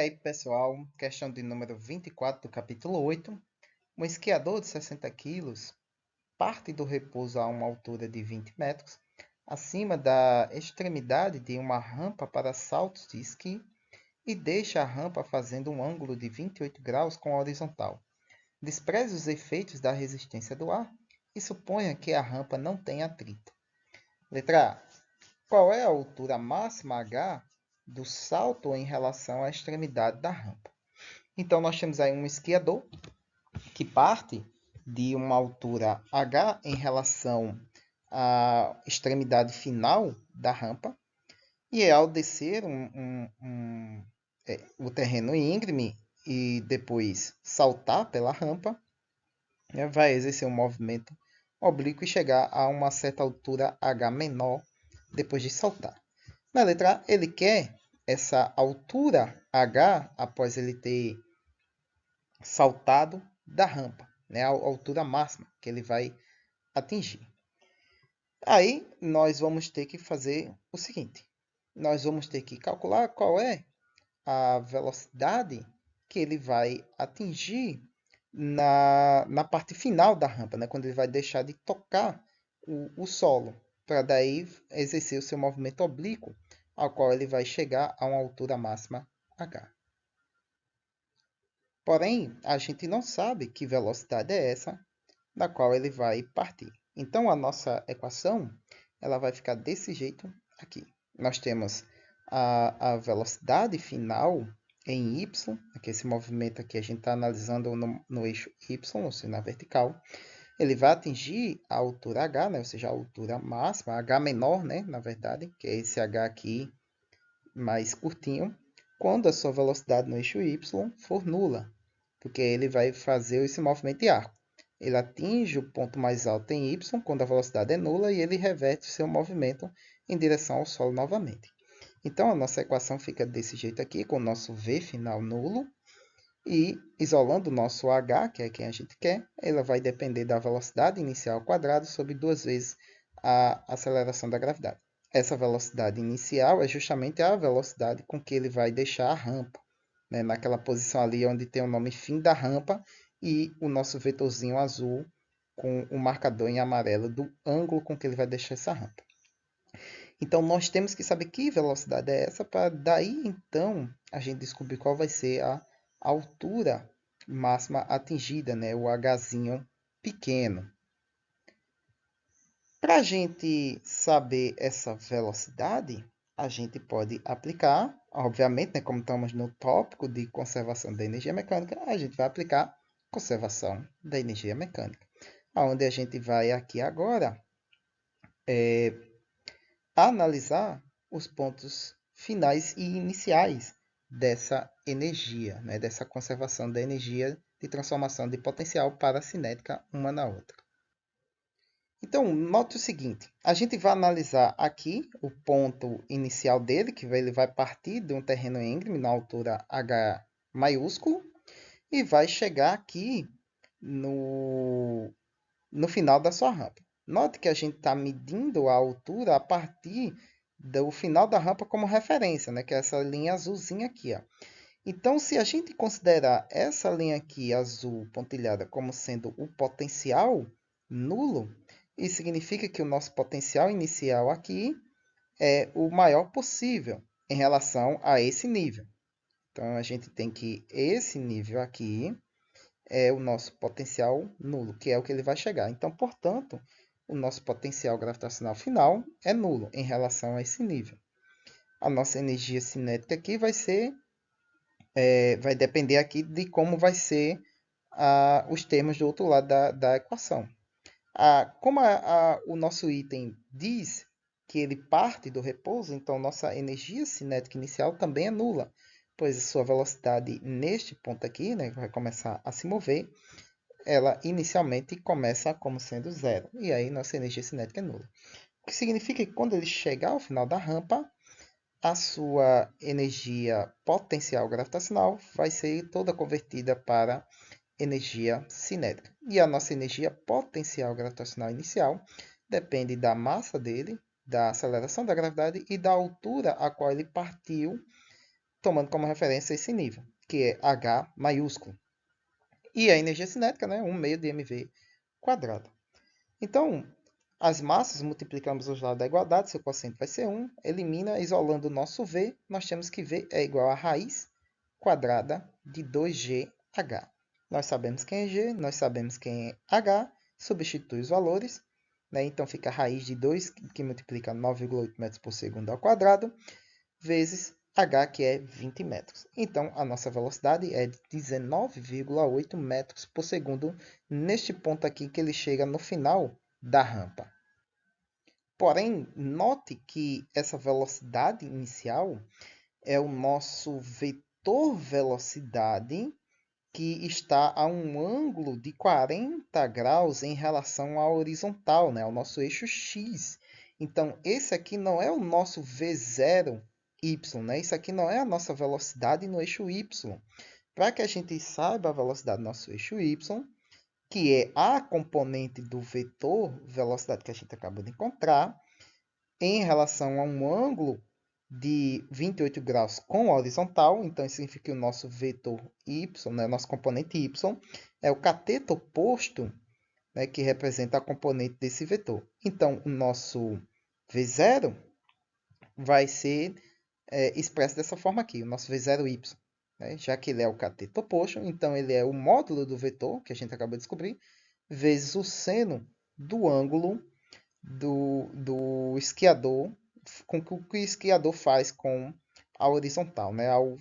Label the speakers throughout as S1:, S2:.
S1: aí, pessoal, questão de número 24 do capítulo 8. Um esquiador de 60 quilos parte do repouso a uma altura de 20 metros, acima da extremidade de uma rampa para saltos de esqui, e deixa a rampa fazendo um ângulo de 28 graus com a horizontal. Despreze os efeitos da resistência do ar e suponha que a rampa não tem atrito. Letra A. Qual é a altura máxima h do salto em relação à extremidade da rampa? Então, nós temos aí um esquiador que parte de uma altura h em relação à extremidade final da rampa, e ao descer o terreno íngreme e depois saltar pela rampa, vai exercer um movimento oblíquo e chegar a uma certa altura h menor depois de saltar. Na letra A, ele quer essa altura h após ele ter saltado da rampa, né, a altura máxima que ele vai atingir. Aí nós vamos ter que fazer o seguinte: nós vamos ter que calcular qual é a velocidade que ele vai atingir na parte final da rampa, né, quando ele vai deixar de tocar o solo, para daí exercer o seu movimento oblíquo, ao qual ele vai chegar a uma altura máxima h. Porém, a gente não sabe que velocidade é essa da qual ele vai partir. Então, a nossa equação ela vai ficar desse jeito aqui. Nós temos a velocidade final em y, aqui esse movimento aqui a gente está analisando no eixo y, ou seja, na vertical. Ele vai atingir a altura h, né? Ou seja, a altura máxima, h menor, né? Na verdade, que é esse h aqui mais curtinho, quando a sua velocidade no eixo y for nula, porque ele vai fazer esse movimento de arco. Ele atinge o ponto mais alto em y quando a velocidade é nula e ele reverte seu movimento em direção ao solo novamente. Então, a nossa equação fica desse jeito aqui, com o nosso v final nulo, e isolando o nosso h, que é quem a gente quer, ela vai depender da velocidade inicial ao quadrado sobre 2 vezes a aceleração da gravidade. Essa velocidade inicial é justamente a velocidade com que ele vai deixar a rampa, né, naquela posição ali onde tem o nome fim da rampa e o nosso vetorzinho azul com o marcador em amarelo do ângulo com que ele vai deixar essa rampa. Então, nós temos que saber que velocidade é essa para daí, então, a gente descobrir qual vai ser a altura máxima atingida, né? O hzinho pequeno. Para a gente saber essa velocidade, a gente pode aplicar, obviamente, né, como estamos no tópico de conservação da energia mecânica, a gente vai aplicar conservação da energia mecânica. Onde a gente vai aqui agora analisar os pontos finais e iniciais dessa energia, né, dessa conservação da energia de transformação de potencial para cinética uma na outra. Então, note o seguinte, a gente vai analisar aqui o ponto inicial dele, que ele vai partir de um terreno íngreme na altura H maiúsculo, e vai chegar aqui no final da sua rampa. Note que a gente está medindo a altura a partir do final da rampa como referência, né? Que é essa linha azulzinha aqui. Ó. Então, se a gente considerar essa linha aqui azul pontilhada como sendo o potencial nulo, isso significa que o nosso potencial inicial aqui é o maior possível em relação a esse nível. Então, a gente tem que esse nível aqui é o nosso potencial nulo, que é o que ele vai chegar. Então, portanto, o nosso potencial gravitacional final é nulo em relação a esse nível. A nossa energia cinética aqui vai depender aqui de como vai ser os termos do outro lado da equação. Como o nosso item diz que ele parte do repouso, então nossa energia cinética inicial também é nula, pois a sua velocidade neste ponto aqui, né, vai começar a se mover, ela inicialmente começa como sendo zero, e aí nossa energia cinética é nula. O que significa que quando ele chegar ao final da rampa, a sua energia potencial gravitacional vai ser toda convertida para energia cinética. E a nossa energia potencial gravitacional inicial depende da massa dele, da aceleração da gravidade e da altura a qual ele partiu tomando como referência esse nível, que é H maiúsculo. E a energia cinética, né, 1/6 de mv quadrado. Então, as massas, multiplicamos os lados da igualdade, seu quociente vai ser 1, elimina, isolando o nosso V, nós temos que V é igual a raiz quadrada de 2GH. Nós sabemos quem é G, nós sabemos quem é H, substitui os valores, né? Então fica a raiz de 2, que multiplica 9,8 metros por segundo ao quadrado, vezes H, que é 20 metros. Então, a nossa velocidade é de 19,8 metros por segundo, neste ponto aqui que ele chega no final da rampa. Porém, note que essa velocidade inicial é o nosso vetor velocidade que está a um ângulo de 40 graus em relação à horizontal, né? Ao nosso eixo X. Então, esse aqui não é o nosso V0y, né? Isso aqui não é a nossa velocidade no eixo Y. Para que a gente saiba a velocidade do nosso eixo Y, que é a componente do vetor velocidade que a gente acabou de encontrar, em relação a um ângulo de 28 graus com a horizontal, então isso significa que o nosso vetor y, né, nosso componente y, é o cateto oposto, né, que representa a componente desse vetor. Então, o nosso V0 vai ser expresso dessa forma aqui, o nosso V0y. Né? Já que ele é o cateto oposto, então ele é o módulo do vetor, que a gente acabou de descobrir, vezes o seno do ângulo do esquiador, com o que o esquiador faz com a horizontal, né? Ao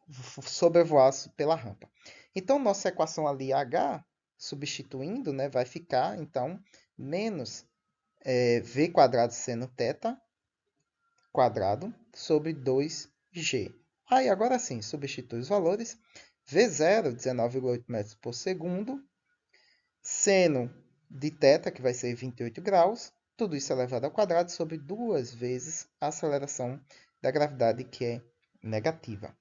S1: sobrevoar pela rampa. Então, nossa equação ali, H, substituindo, né, vai ficar, então, menos V quadrado seno θ quadrado sobre 2G. Aí, agora sim, substitui os valores. V0, 19,8 metros por segundo. Seno de θ, que vai ser 28 graus. Tudo isso elevado ao quadrado sobre 2 vezes a aceleração da gravidade, que é negativa.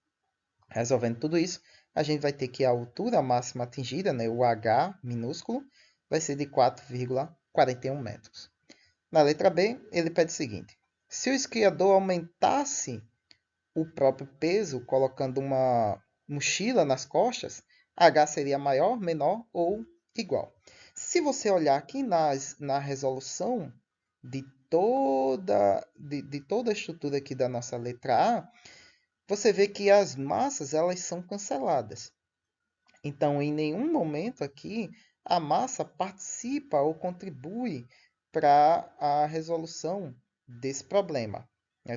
S1: Resolvendo tudo isso, a gente vai ter que a altura máxima atingida, né, o H minúsculo, vai ser de 4,41 metros. Na letra B, ele pede o seguinte: se o esquiador aumentasse o próprio peso, colocando uma mochila nas costas, H seria maior, menor ou igual. Se você olhar aqui na resolução de toda a estrutura aqui da nossa letra A, você vê que as massas elas são canceladas. Então, em nenhum momento aqui a massa participa ou contribui para a resolução desse problema.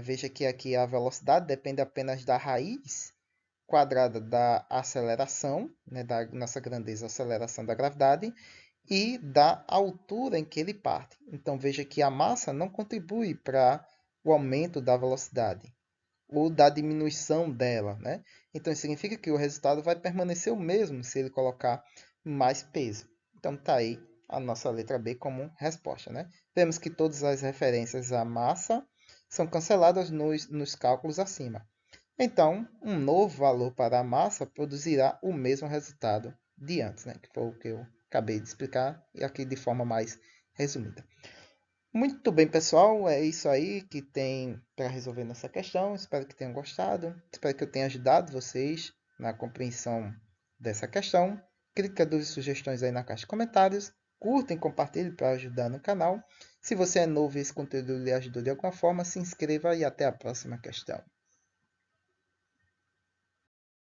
S1: Veja que aqui a velocidade depende apenas da raiz quadrada da aceleração, né, da nossa grandeza aceleração da gravidade, e da altura em que ele parte. Então, veja que a massa não contribui para o aumento da velocidade ou da diminuição dela, né? Então, isso significa que o resultado vai permanecer o mesmo se ele colocar mais peso. Então, está aí a nossa letra B como resposta, né? Vemos que todas as referências à massa são canceladas nos cálculos acima. Então, um novo valor para a massa produzirá o mesmo resultado de antes, né? Que foi o que eu acabei de explicar e aqui de forma mais resumida. Muito bem, pessoal, é isso aí que tem para resolver nessa questão. Espero que tenham gostado. Espero que eu tenha ajudado vocês na compreensão dessa questão. Clique dúvidas e sugestões aí na caixa de comentários. Curtem e compartilhem para ajudar no canal. Se você é novo e esse conteúdo lhe ajudou de alguma forma, se inscreva e até a próxima questão.